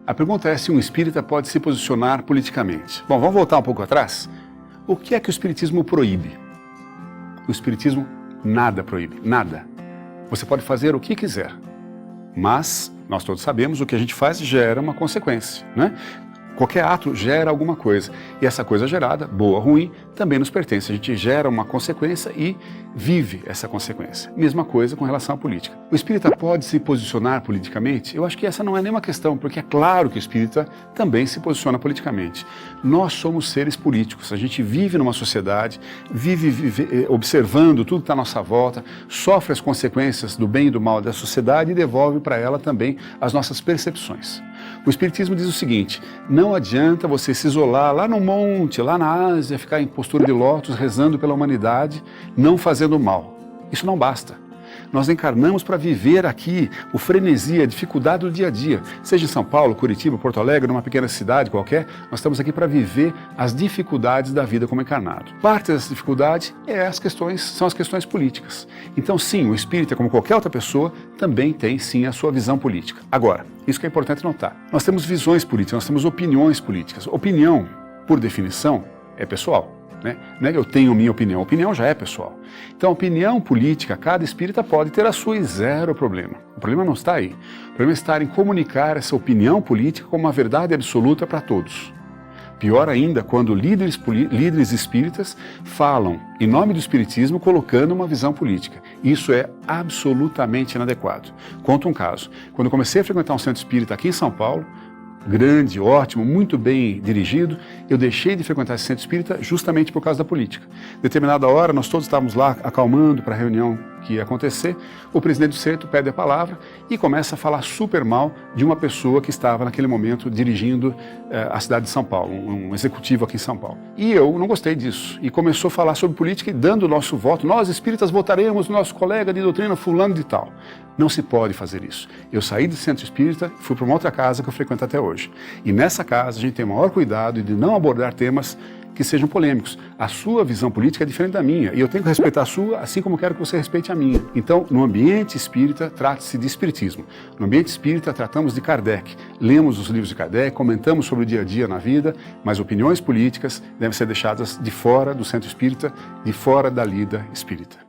A pergunta é se um espírita pode se posicionar politicamente. Bom, vamos voltar um pouco atrás? O que é que o espiritismo proíbe? O espiritismo nada proíbe, nada. Você pode fazer o que quiser, mas nós todos sabemos o que a gente faz gera uma consequência, né? Qualquer ato gera alguma coisa, e essa coisa gerada, boa ou ruim, também nos pertence. A gente gera uma consequência e vive essa consequência. Mesma coisa com relação à política. O espírita pode se posicionar politicamente? Eu acho que essa não é nenhuma questão, porque é claro que o espírita também se posiciona politicamente. Nós somos seres políticos, a gente vive numa sociedade, vive observando tudo que está à nossa volta, sofre as consequências do bem e do mal da sociedade e devolve para ela também as nossas percepções. O espiritismo diz o seguinte: não adianta você se isolar lá no monte, lá na Ásia, ficar em postura de lótus, rezando pela humanidade, não fazendo mal. Isso não basta. Nós encarnamos para viver aqui o frenesi, a dificuldade do dia a dia. Seja em São Paulo, Curitiba, Porto Alegre, numa pequena cidade qualquer, nós estamos aqui para viver as dificuldades da vida como encarnado. Parte dessa dificuldade são as questões políticas. Então sim, o espírita, como qualquer outra pessoa, também tem sim a sua visão política. Agora, isso que é importante notar. Nós temos visões políticas, nós temos opiniões políticas. Opinião, por definição, é pessoal. Não é que eu tenho minha opinião, a opinião já é pessoal. Então, a opinião política, cada espírita pode ter a sua e zero problema. O problema não está aí. O problema está em comunicar essa opinião política como uma verdade absoluta para todos. Pior ainda, quando líderes espíritas falam em nome do espiritismo colocando uma visão política. Isso é absolutamente inadequado. Conto um caso. Quando eu comecei a frequentar um centro espírita aqui em São Paulo, grande, ótimo, muito bem dirigido, eu deixei de frequentar esse centro espírita justamente por causa da política. Determinada hora, nós todos estávamos lá acalmando para a reunião que ia acontecer, o presidente do centro pede a palavra e começa a falar super mal de uma pessoa que estava naquele momento dirigindo a cidade de São Paulo, um executivo aqui em São Paulo. E eu não gostei disso, e começou a falar sobre política e dando o nosso voto, nós espíritas votaremos o nosso colega de doutrina fulano de tal. Não se pode fazer isso. Eu saí do centro espírita, fui para uma outra casa que eu frequento até hoje. E nessa casa a gente tem o maior cuidado de não abordar temas que sejam polêmicos. A sua visão política é diferente da minha, e eu tenho que respeitar a sua, assim como quero que você respeite a minha. Então, no ambiente espírita, trata-se de espiritismo. No ambiente espírita, tratamos de Kardec. Lemos os livros de Kardec, comentamos sobre o dia a dia na vida, mas opiniões políticas devem ser deixadas de fora do centro espírita, de fora da lida espírita.